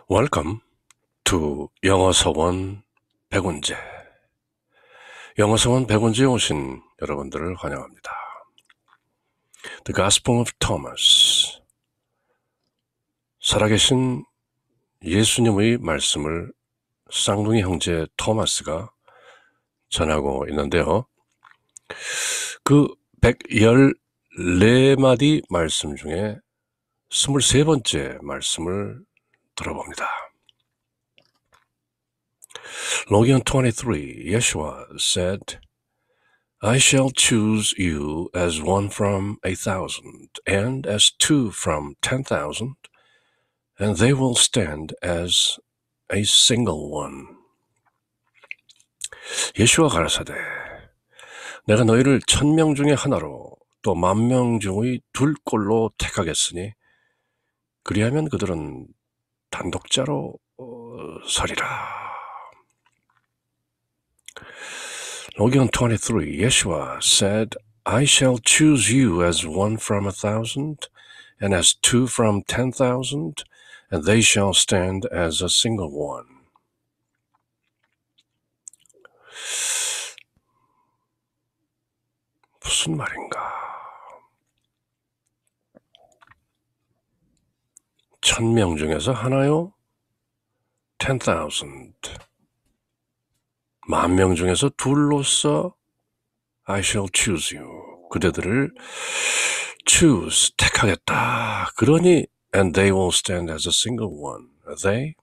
Welcome to 영어서원 백운제. 영어서원 백운제에 오신 여러분들을 환영합니다. The Gospel of Thomas. 살아계신 예수님의 말씀을 쌍둥이 형제 토마스가 전하고 있는데요. 그 114마디 말씀 중에 23번째 말씀을 들어봅니다. Logan 23, Yeshua said, I shall choose you as one from 1,000, and as two from 10,000, and they will stand as a single one. 예수와 가라사대, 내가 너희를 1,000명 중에 하나로 또 10,000명 중의 둘 꼴로 택하겠으니 그리하면 그들은 단독자로 서리라. Logan 23, Yeshua said, I shall choose you as one from 1,000, and as two from 10,000, and they shall stand as a single one. 무슨 말인가? 1,000명 중에서 하나요? 10,000. 10,000명 중에서 둘로서 I shall choose you. 그대들을 choose, 택하겠다. 그러니 and they will stand as a single one. They,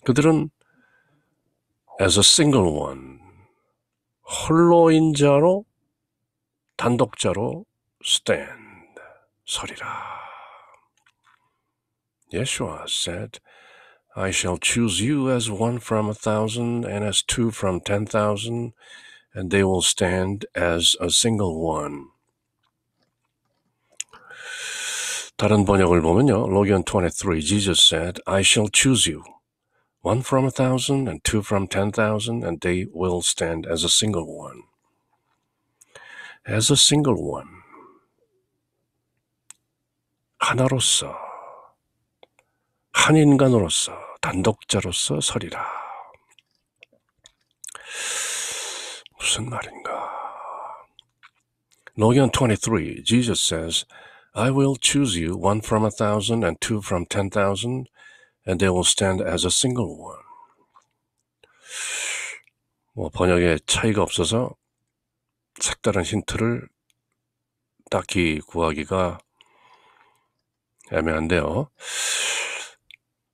그들은 as a single one, 홀로인 자로, 단독자로 stand, 서리라. Yeshua said, I shall choose you as one from 1,000 and as two from 10,000, and they will stand as a single one. 다른 번역을 보면요. Logan 23, Jesus said, I shall choose you, one from 1,000 and two from 10,000, and they will stand as a single one. As a single one. 하나로서, 한 인간으로서, 단독자로서 서리라. 무슨 말인가? Logan 23, Jesus says, I will choose you one from 1,000 and two from 10,000, and they will stand as a single one. 번역에 차이가 없어서 색다른 힌트를 딱히 구하기가 애매한데요.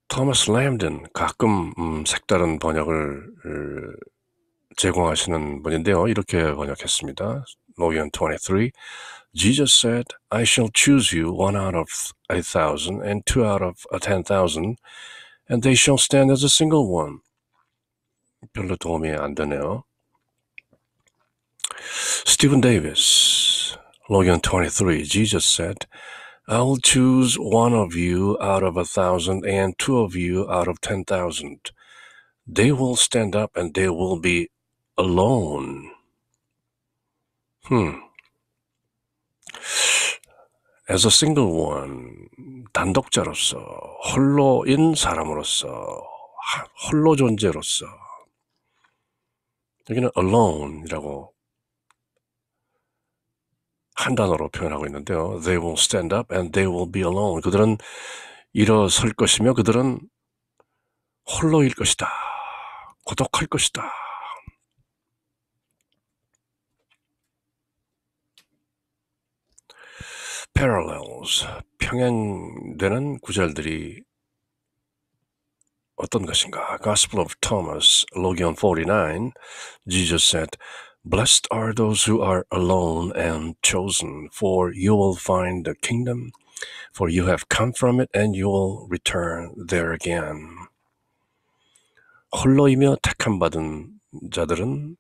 토마스 램든 가끔 색다른 번역을 제공하시는 분인데요. 이렇게 번역했습니다. Logan 23, Jesus said, I shall choose you one out of 1,000 and two out of 10,000, and they shall stand as a single one. 별로 도움이 안 되네요. Stephen Davis, Logan 23, Jesus said, I will choose one of you out of 1,000 and two of you out of 10,000. They will stand up and they will be alone. As a single one, 단독자로서, 홀로인 사람으로서, 홀로 존재로서. 여기는 alone이라고 한 단어로 표현하고 있는데요. They will stand up and they will be alone. 그들은 일어설 것이며 그들은 홀로일 것이다. 고독할 것이다. Parallels, 평행되는 구절들이 어떤 것인가? Gospel of Thomas, Logan 49, Jesus said, Blessed are those who are alone and chosen, for you will find the kingdom, for you have come from it and you will return there again. 홀로이며 택함받은 자들은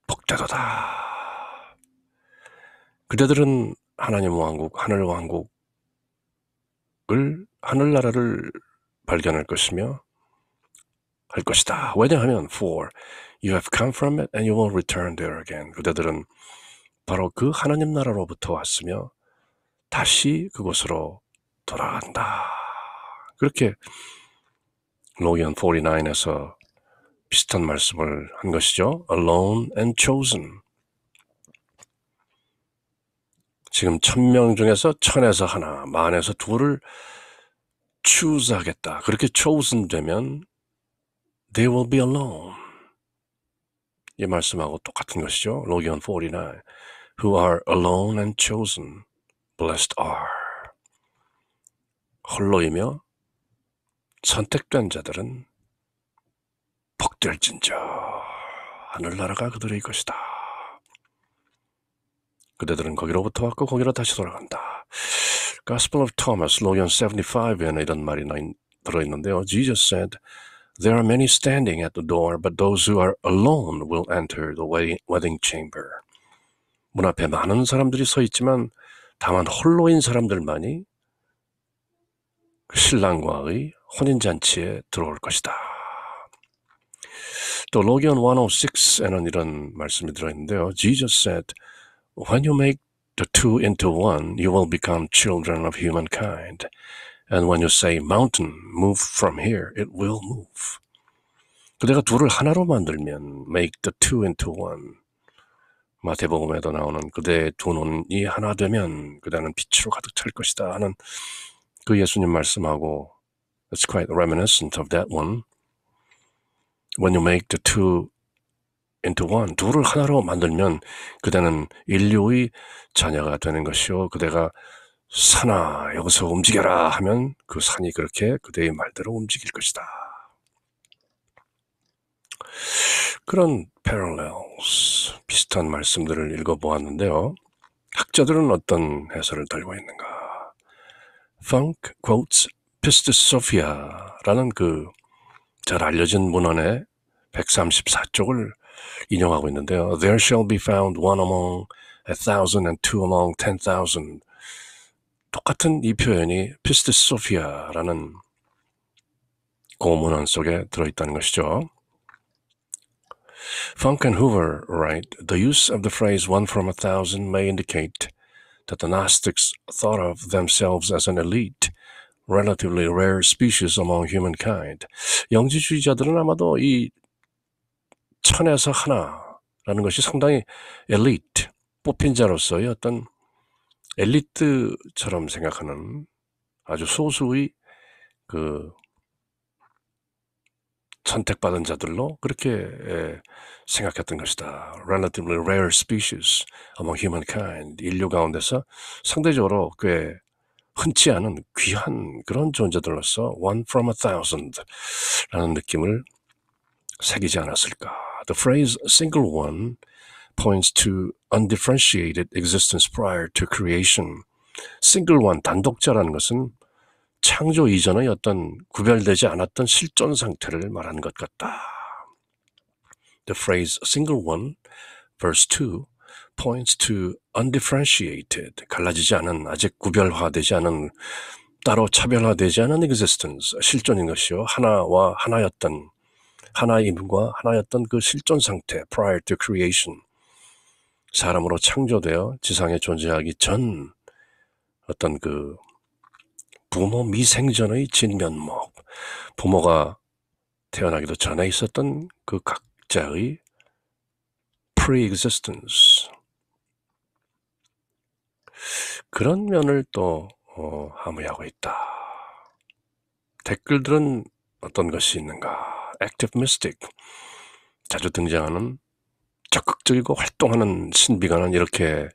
복되도다. 그대들은 하나님 왕국, 하늘 왕국을, 하늘나라를 발견할 것이며 할 것이다. 왜냐하면 for you have come from it and you will return there again. 그대들은 바로 그 하나님 나라로부터 왔으며 다시 그곳으로 돌아간다. 그렇게 로기언 49에서 비슷한 말씀을 한 것이죠. Alone and chosen. 지금 1000명 중에서 1000에서 하나, 만에서 둘을 choose 하겠다. 그렇게 chosen 되면 they will be alone. 이 말씀하고 똑같은 것이죠. 로기언 49. Who are alone and chosen, blessed are. 홀로이며 선택된 자들은 복될진저 하늘나라가 그들의 것이다. 그대들은 거기로부터 왔고 거기로 다시 돌아간다. Gospel of Thomas, 로기언 75에는 이런 말이 들어있는데요. Jesus said, There are many standing at the door, but those who are alone will enter the wedding chamber. 문 앞에 많은 사람들이 서 있지만 다만 홀로인 사람들만이 신랑과의 혼인잔치에 들어올 것이다. 또 로기언 106에는 이런 말씀이 들어있는데요. Jesus said, When you make the two into one, you will become children of humankind. And when you say, mountain, move from here, it will move. 그대가 둘을 하나로 만들면 make the two into one. 마태복음에도 나오는 그대의 두 눈이 하나 되면 그대는 빛으로 가득 찰 것이다 하는 그 예수님 말씀하고 it's quite reminiscent of that one. When you make the two into one, 둘을 하나로 만들면 그대는 인류의 자녀가 되는 것이요. 그대가 산아 여기서 움직여라 하면 그 산이 그렇게 그대의 말대로 움직일 것이다. 그런 parallels, 비슷한 말씀들을 읽어보았는데요. 학자들은 어떤 해설을 달고 있는가? Funk quotes Pistis Sophia라는 그 잘 알려진 문헌의 134쪽을 인용하고 있는데요. There shall be found one among 1,000 and two among 10,000. 똑같은 이 표현이 Pistis Sophia라는 고문헌 속에 들어있다는 것이죠. Funk and Hoover write, the use of the phrase one from 1,000 may indicate that the Gnostics thought of themselves as an elite, relatively rare species among humankind. 영지주의자들은 아마도 이 1000에서 하나라는 것이 상당히 엘리트, 뽑힌 자로서의 어떤 엘리트처럼 생각하는 아주 소수의 그 선택받은 자들로 그렇게 생각했던 것이다. Relatively rare species among humankind. 인류 가운데서 상대적으로 꽤 흔치 않은 귀한 그런 존재들로서 one from 1,000 라는 느낌을 새기지 않았을까. The phrase single one points to undifferentiated existence prior to creation. single one, 단독자라는 것은 창조 이전의 어떤 구별되지 않았던 실존 상태를 말하는 것 같다. The phrase single one, verse 2, points to undifferentiated, 갈라지지 않은, 아직 구별화되지 않은, 따로 차별화되지 않은 existence, 실존인 것이요. 하나와 하나였던, 하나임과 하나였던 그 실존 상태, prior to creation. 사람으로 창조되어 지상에 존재하기 전 어떤 그 부모 미생전의 진면목, 부모가 태어나기도 전에 있었던 그 각자의 pre-existence, 그런 면을 또 함의하고 있다. 댓글들은 어떤 것이 있는가? Active Mystic, 자주 등장하는 적극적이고 활동하는 신비가는 이렇게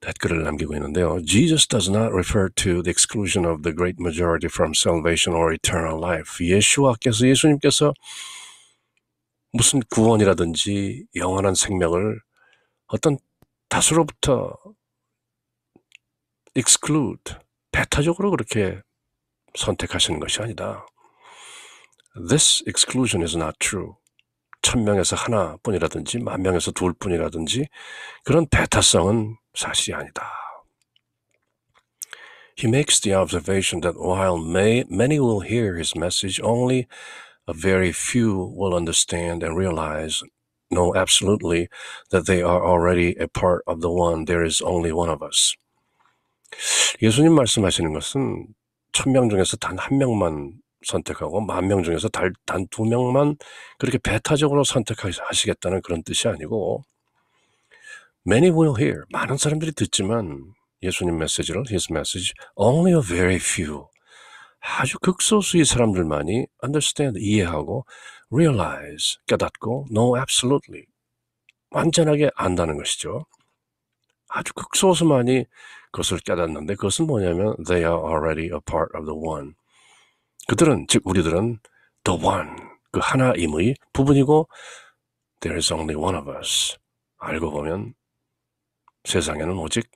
댓글을 남기고 있는데요. Jesus does not refer to the exclusion of the great majority from salvation or eternal life. 예수님께서 무슨 구원이라든지 영원한 생명을 어떤 다수로부터 exclude, 배타적으로 그렇게 선택하시는 것이 아니다. This exclusion is not true. 1000명에서 하나뿐이라든지 10,000명에서 둘뿐이라든지 그런 배타성은 사실이 아니다. He makes the observation that while many will hear his message, only a very few will understand and realize, know absolutely that they are already a part of the one. There is only one of us. 예수님 말씀하시는 것은 1000명 중에서 단 1명만 선택하고 10,000명 중에서 단 2명만 그렇게 배타적으로 선택하시겠다는 그런 뜻이 아니고 Many will hear. 많은 사람들이 듣지만 예수님 메시지를 His message only a very few. 아주 극소수의 사람들만이 understand, 이해하고 realize, 깨닫고 know absolutely, 완전하게 안다는 것이죠. 아주 극소수만이 그것을 깨닫는데 그것은 뭐냐면 they are already a part of the one. 그들은, 즉 우리들은 the one, 그 하나임의 부분이고 there is only one of us. 알고 보면 세상에는 오직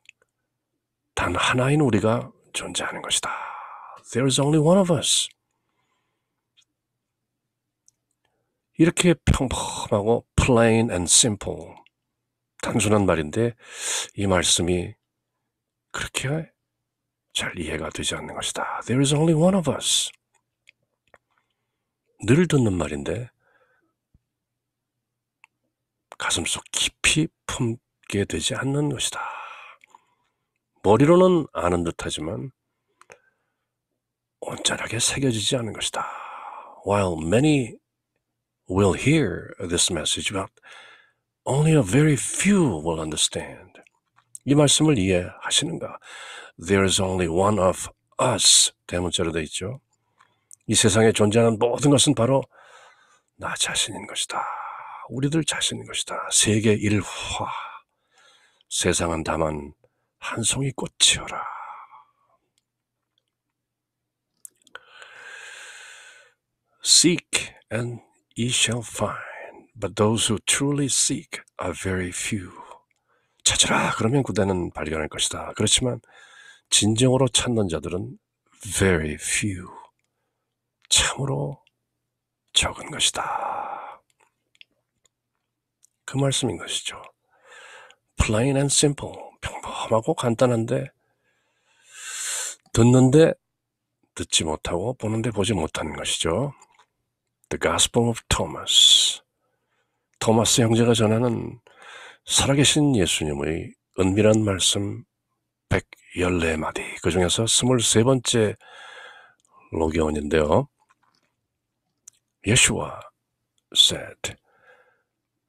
단 하나인 우리가 존재하는 것이다. There is only one of us. 이렇게 평범하고 plain and simple, 단순한 말인데 이 말씀이 그렇게 잘 이해가 되지 않는 것이다. There is only one of us. 늘 듣는 말인데 가슴속 깊이 품게 되지 않는 것이다. 머리로는 아는 듯하지만 온전하게 새겨지지 않는 것이다. While many will hear this message, but only a very few will understand. 이 말씀을 이해하시는가? There is only one of us. 대문자로 되어 있죠. 이 세상에 존재하는 모든 것은 바로 나 자신인 것이다. 우리들 자신인 것이다. 세계 일화. 세상은 다만 한 송이 꽃이어라. Seek and ye shall find, but those who truly seek are very few. 찾으라 그러면 그대는 발견할 것이다. 그렇지만 진정으로 찾는 자들은 very few. 참으로 적은 것이다. 그 말씀인 것이죠. Plain and simple. 평범하고 간단한데 듣는데 듣지 못하고 보는데 보지 못하는 것이죠. The Gospel of Thomas. 토마스 형제가 전하는 살아계신 예수님의 은밀한 말씀 114마디, 그 중에서 23번째 로게온인데요. Yeshua said,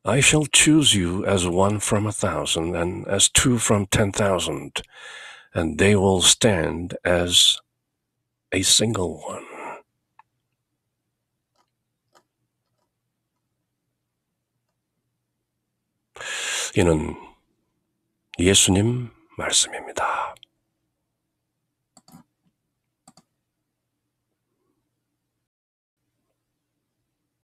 I shall choose you as one from 1,000 and as two from 10,000, and they will stand as a single one. 이는 예수님 말씀입니다.